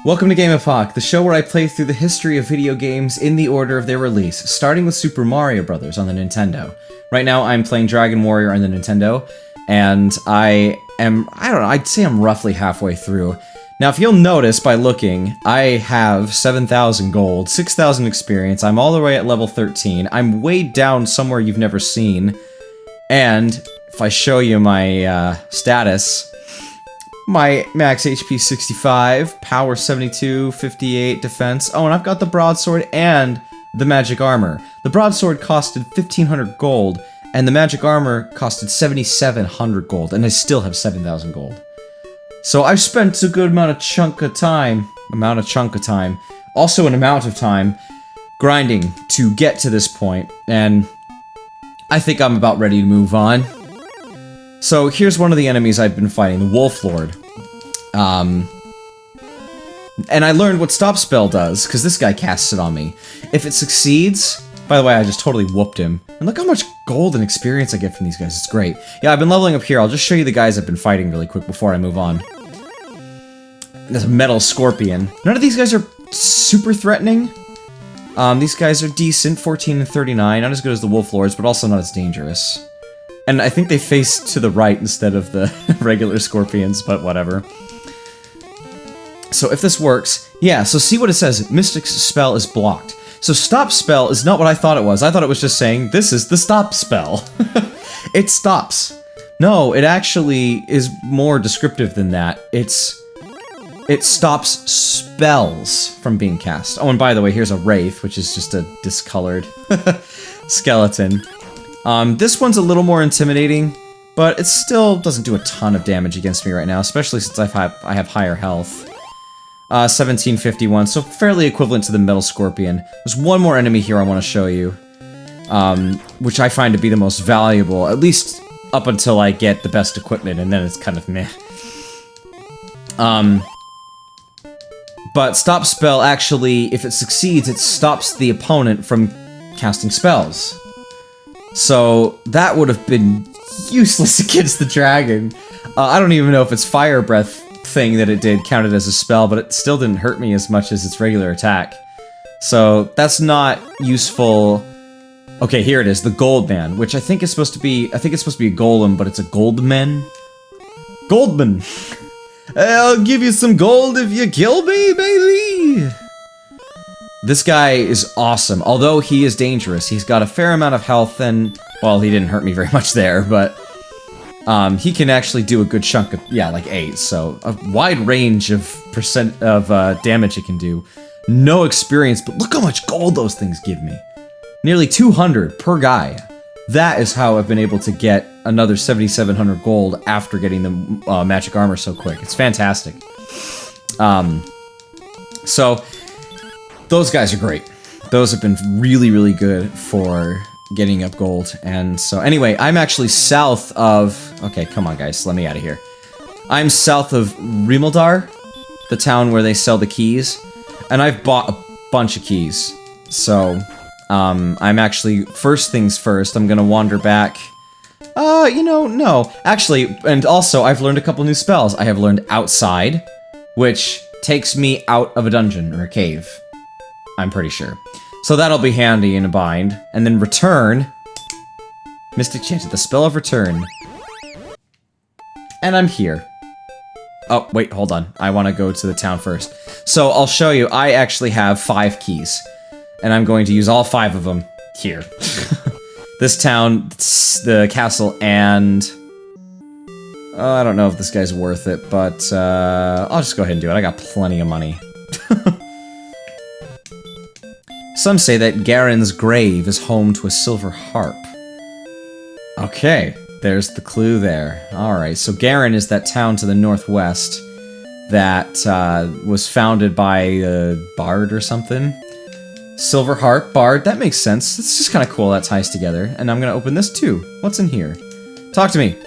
Welcome to GAMEpoch, the show where I play through the history of video games in the order of their release, starting with Super Mario Bros. On the Nintendo. Right now I'm playing Dragon Warrior on the Nintendo, and I don't know, I'd say I'm roughly halfway through. Now if you'll notice by looking, I have 7,000 gold, 6,000 experience, I'm all the way at level 13, I'm way down somewhere you've never seen, and if I show you my status, my max HP 65, power 72, 58, defense. Oh, and I've got the broadsword and the magic armor. The broadsword costed 1,500 gold, and the magic armor costed 7,700 gold, and I still have 7,000 gold. So I've spent a good chunk of time, also an amount of time, grinding to get to this point, and I think I'm about ready to move on. So here's one of the enemies I've been fighting, the Wolf Lord. And I learned what Stop Spell does, because this guy casts it on me. If it succeeds... By the way, I just totally whooped him. And look how much gold and experience I get from these guys, it's great. Yeah, I've been leveling up here, I'll just show you the guys I've been fighting really quick before I move on. There's a Metal Scorpion. None of these guys are super threatening. These guys are decent, 14 and 39, not as good as the Wolf Lords, but also not as dangerous. And I think they face to the right instead of the regular scorpions, but whatever. So if this works... Yeah, so see what it says. Mystic's spell is blocked. So stop spell is not what I thought it was. I thought it was just saying, this is the stop spell. It stops. No, it actually is more descriptive than that. It stops spells from being cast. Oh, and by the way, here's a Wraith, which is just a discolored skeleton. This one's a little more intimidating, but it still doesn't do a ton of damage against me right now, especially since I have higher health. 1751, so fairly equivalent to the Metal Scorpion. There's one more enemy here I want to show you, which I find to be the most valuable, at least up until I get the best equipment, and then it's kind of meh. But Stop Spell actually, if it succeeds, it stops the opponent from casting spells. So that would have been useless against the dragon. I don't even know if its Fire Breath thing that it did counted as a spell, but it still didn't hurt me as much as its regular attack. So that's not useful. Okay, here it is, the Goldman, which I think is supposed to be, a golem, but it's a Goldman. Goldman! I'll give you some gold if you kill me, baby! This guy is awesome, although he is dangerous. He's got a fair amount of health and, well, he didn't hurt me very much there, but he can actually do a good chunk of, yeah, like 8, so a wide range of damage it can do. No experience, but look how much gold those things give me. Nearly 200 per guy. That is how I've been able to get another 7,700 gold after getting the magic armor so quick. It's fantastic. So, those guys are great. Those have been really, really good for getting up gold. And so, anyway, I'm actually south of... Okay, come on, guys. Let me out of here. I'm south of Rimeldar, the town where they sell the keys. And I've bought a bunch of keys. So, I'm actually... First things first, I'm gonna wander back... no. Actually, and also, I've learned a couple new spells. I have learned Outside, which takes me out of a dungeon or a cave. I'm pretty sure. So that'll be handy in a bind. And then Return. Mystic chanted the spell of Return. And I'm here. Oh, wait, hold on. I want to go to the town first. So I'll show you. I actually have 5 keys. And I'm going to use all 5 of them here. This town, the castle, and... I don't know if this guy's worth it, but I'll just go ahead and do it. I got plenty of money. Some say that Garen's grave is home to a silver harp. Okay, there's the clue there. Alright, so Garen is that town to the northwest that was founded by a bard or something. Silver harp, bard, that makes sense. It's just kind of cool that ties together. And I'm gonna open this too. What's in here? Talk to me.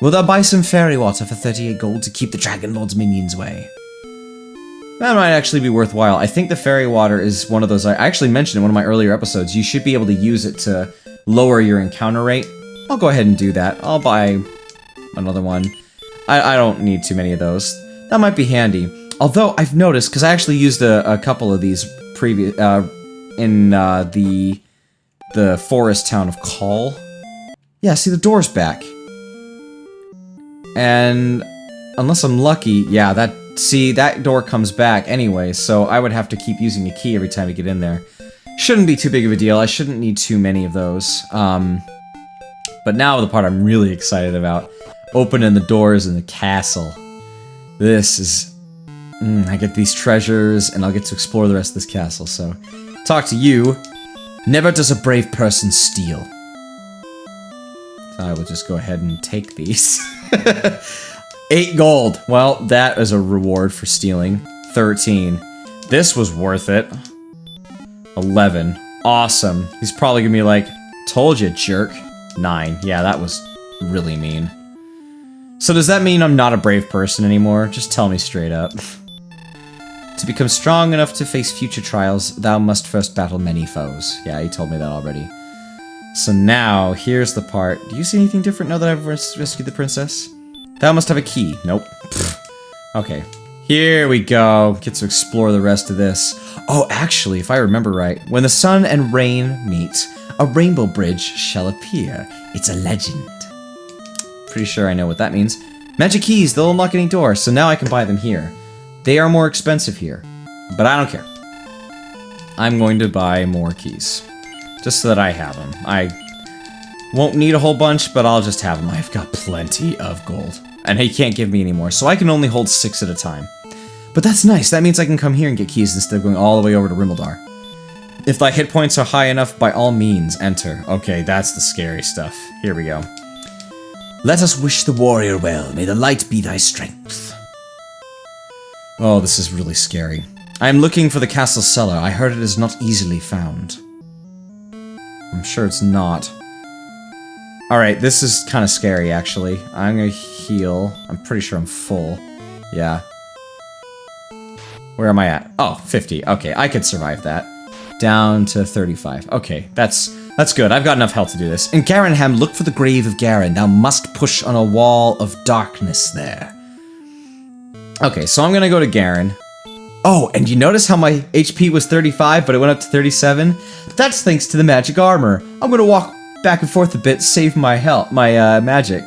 Will thou buy some fairy water for 38 gold to keep the Dragon Lord's minions away? That might actually be worthwhile. I think the fairy water is one of those... I actually mentioned in one of my earlier episodes, you should be able to use it to lower your encounter rate. I'll go ahead and do that. I'll buy another one. I don't need too many of those. That might be handy. Although I've noticed, because I actually used a couple of these previous in the forest town of Call. Yeah, see, the door's back. And unless I'm lucky, yeah, that door comes back anyway, so I would have to keep using a key every time to get in there. Shouldn't be too big of a deal. I shouldn't need too many of those. But now the part I'm really excited about. Opening the doors in the castle. This is... I get these treasures, and I'll get to explore the rest of this castle, so... Talk to you. Never does a brave person steal. So I will just go ahead and take these. 8 gold. Well, that is a reward for stealing. 13. This was worth it. 11. Awesome. He's probably gonna be like, told you, jerk. 9. Yeah, that was really mean. So does that mean I'm not a brave person anymore? Just tell me straight up. To become strong enough to face future trials, thou must first battle many foes. Yeah, he told me that already. So now, here's the part. Do you see anything different now that I've rescued the princess? Thou must have a key. Nope. Okay. Here we go. Get to explore the rest of this. Oh, actually, if I remember right, when the sun and rain meet, a rainbow bridge shall appear. It's a legend. Pretty sure I know what that means. Magic keys, they'll unlock any door, so now I can buy them here. They are more expensive here, but I don't care. I'm going to buy more keys, just so that I have them. I won't need a whole bunch, but I'll just have them. I've got plenty of gold, and he can't give me any more, so I can only hold 6 at a time. But that's nice. That means I can come here and get keys instead of going all the way over to Rimeldar. If thy hit points are high enough, by all means, enter. Okay, that's the scary stuff. Here we go. Let us wish the warrior well. May the light be thy strength. Oh, this is really scary. I am looking for the castle cellar. I heard it is not easily found. I'm sure it's not. Alright, this is kind of scary, actually. I'm gonna heal. I'm pretty sure I'm full. Yeah. Where am I at? Oh, 50. Okay, I could survive that. Down to 35. Okay, that's good. I've got enough health to do this. In Garenham, look for the grave of Garen. Thou must push on a wall of darkness there. Okay, so I'm gonna go to Garen. Oh, and you notice how my HP was 35, but it went up to 37? That's thanks to the magic armor. I'm gonna walk back and forth a bit, save my health, my magic.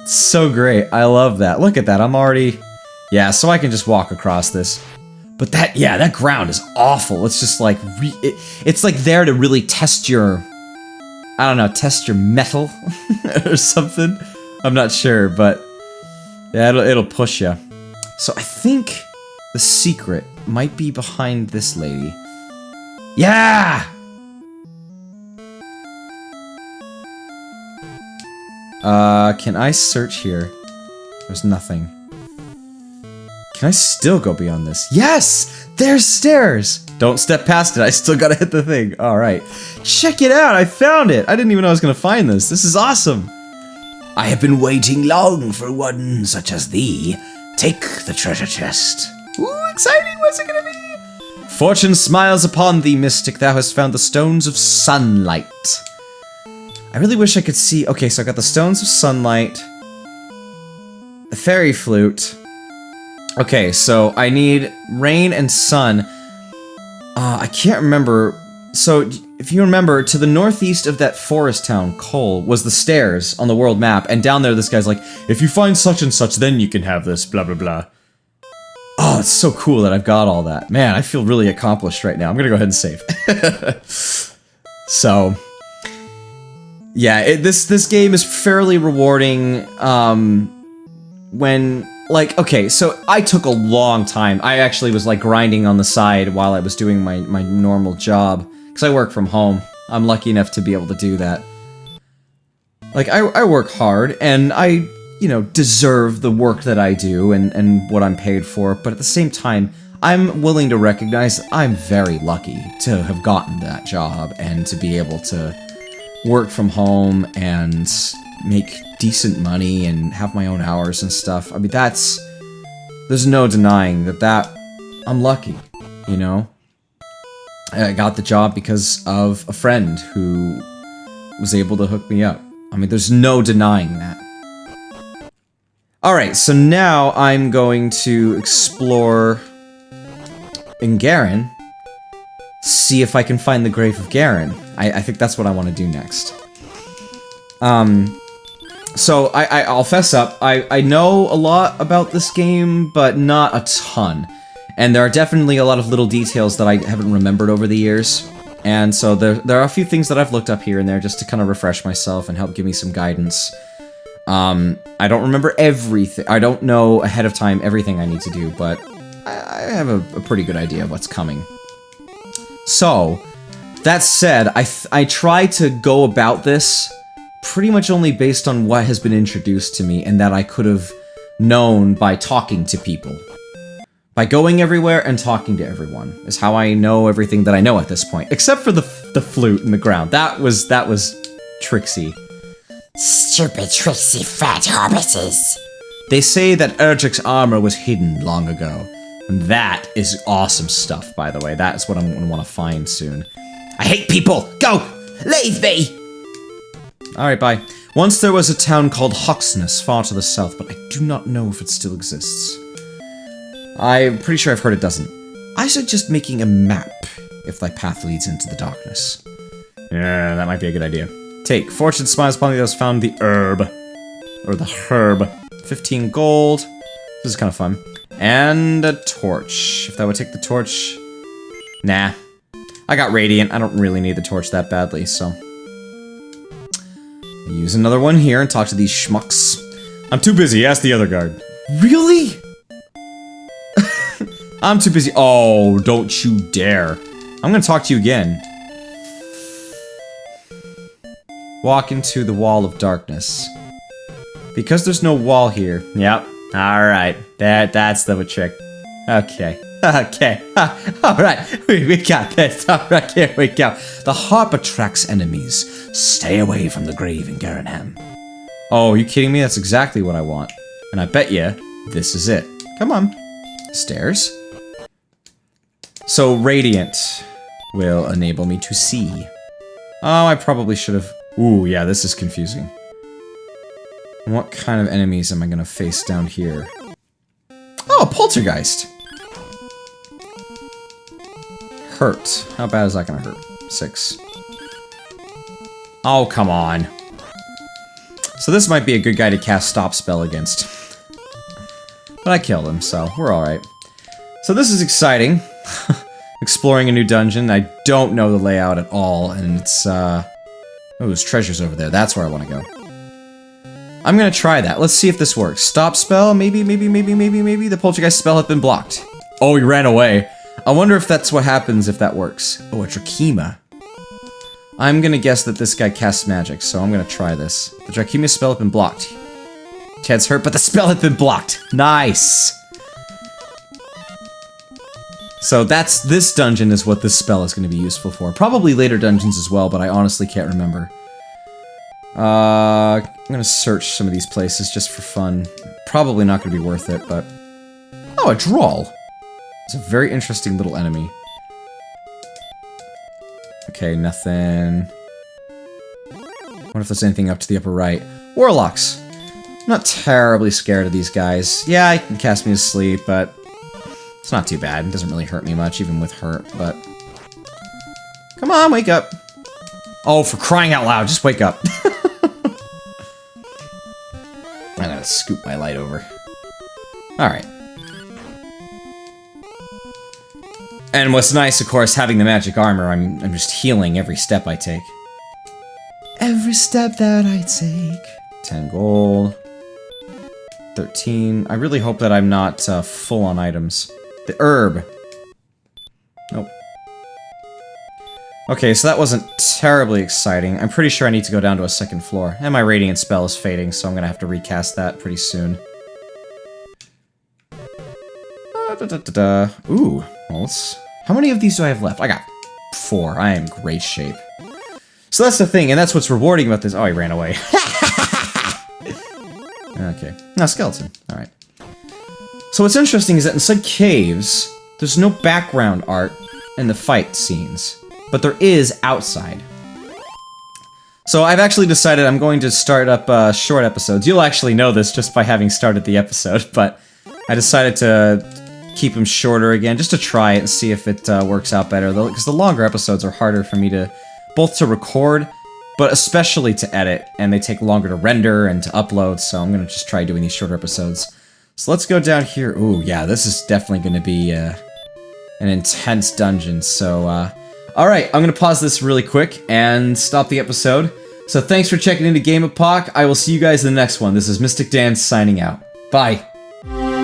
So great. I love that. Look at that. I'm already... Yeah, so I can just walk across this. But that, yeah, that ground is awful. It's just like, it's like there to really test your, I don't know, test your metal or something. I'm not sure, but yeah, it'll push you. So I think the secret might be behind this lady. Yeah! Can I search here? There's nothing. Can I still go beyond this? Yes! There's stairs! Don't step past it, I still gotta hit the thing. Alright. Check it out, I found it! I didn't even know I was gonna find this. This is awesome! I have been waiting long for one such as thee. Take the treasure chest. Ooh, exciting! What's it gonna be? Fortune smiles upon thee, Mystic. Thou hast found the Stones of Sunlight. I really wish I could see... Okay, so I got the Stones of Sunlight. The Fairy Flute. Okay, so I need rain and sun. I can't remember. So, if you remember, to the northeast of that forest town, Cole, was the stairs on the world map, and down there this guy's like, if you find such and such, then you can have this, blah blah blah. Oh, it's so cool that I've got all that. Man, I feel really accomplished right now. I'm gonna go ahead and save. So, yeah, this game is fairly rewarding, when... Like, okay, so I took a long time. I actually was, like, grinding on the side while I was doing my normal job. Because I work from home. I'm lucky enough to be able to do that. Like, I work hard, and I, you know, deserve the work that I do and what I'm paid for. But at the same time, I'm willing to recognize that I'm very lucky to have gotten that job and to be able to work from home and make decent money and have my own hours and stuff. I mean, there's no denying that I'm lucky, you know? I got the job because of a friend who was able to hook me up. I mean, there's no denying that. Alright, so now I'm going to explore in Garen, see if I can find the grave of Garen. I think that's what I want to do next. So I'll fess up, I know a lot about this game, but not a ton. And there are definitely a lot of little details that I haven't remembered over the years. And so there are a few things that I've looked up here and there just to kind of refresh myself and help give me some guidance. I don't remember everything. I don't know ahead of time everything I need to do, but I have a pretty good idea of what's coming. So, that said, I try to go about this pretty much only based on what has been introduced to me and that I could have known by talking to people. By going everywhere and talking to everyone is how I know everything that I know at this point. Except for the flute in the ground. That was tricksy. Stupid, tricksy, fat hobbitses. They say that Erdrick's armor was hidden long ago. And that is awesome stuff, by the way. That is what I'm going to want to find soon. I hate people! Go! Leave me! Alright, bye. Once there was a town called Hoxness, far to the south, but I do not know if it still exists. I'm pretty sure I've heard it doesn't. I suggest making a map if thy path leads into the darkness. Yeah, that might be a good idea. Take. Fortune smiles upon thee that has found the herb. Or the herb. 15 gold. This is kind of fun. And a torch. If that would take the torch... Nah. I got Radiant. I don't really need the torch that badly, so... Use another one here and talk to these schmucks. I'm too busy. Ask the other guard. Really? I'm too busy. Oh, don't you dare. I'm gonna talk to you again. Walk into the wall of darkness. Because there's no wall here. Yep. Alright. That's the trick. Okay. Okay. Alright. We got this. Alright, here we go. The harp attracts enemies. Stay away from the grave in Garanham. Oh, are you kidding me? That's exactly what I want. And I bet you this is it. Come on. Stairs. So, Radiant will enable me to see. Oh, I probably should have... Ooh, yeah, this is confusing. What kind of enemies am I gonna face down here? Oh, Poltergeist! Hurt. How bad is that gonna hurt? 6. Oh, come on. So this might be a good guy to cast Stop Spell against. But I killed him, so we're alright. So this is exciting. Exploring a new dungeon. I don't know the layout at all, and it's, Oh, there's treasures over there. That's where I want to go. I'm gonna try that. Let's see if this works. Stop spell? Maybe. The poltergeist spell has been blocked. Oh, he ran away. I wonder if that's what happens if that works. Oh, a Drakima. I'm gonna guess that this guy casts magic, so I'm gonna try this. The Drakima spell has been blocked. Ted's hurt, but the spell has been blocked. Nice! So this dungeon is what this spell is going to be useful for. Probably later dungeons as well, but I honestly can't remember. I'm going to search some of these places just for fun. Probably not going to be worth it, but... Oh, a Droll! It's a very interesting little enemy. Okay, nothing... What if there's anything up to the upper right? Warlocks! I'm not terribly scared of these guys. Yeah, I can cast me to sleep, but... It's not too bad. It doesn't really hurt me much, even with hurt, but... Come on, wake up! Oh, for crying out loud, just wake up! I gotta scoop my light over. Alright. And what's nice, of course, having the magic armor, I'm just healing every step I take. Every step that I take. 10 gold. 13. I really hope that I'm not full on items. The herb. Nope. Okay, so that wasn't terribly exciting. I'm pretty sure I need to go down to a second floor. And my radiant spell is fading, so I'm gonna have to recast that pretty soon. Ooh. Well, how many of these do I have left? I got 4. I am in great shape. So that's the thing, and that's what's rewarding about this. Oh, he ran away. Okay. Now, skeleton. Alright. So what's interesting is that inside caves, there's no background art in the fight scenes, but there is outside. So I've actually decided I'm going to start up short episodes. You'll actually know this just by having started the episode, but I decided to keep them shorter again, just to try it and see if it works out better. Because the longer episodes are harder for me to both to record, but especially to edit, and they take longer to render and to upload, so I'm gonna just try doing these shorter episodes. So let's go down here. Ooh, yeah, this is definitely gonna be an intense dungeon, so, alright, I'm gonna pause this really quick and stop the episode. So thanks for checking into GameEpoch. I will see you guys in the next one. This is MystikDan signing out. Bye!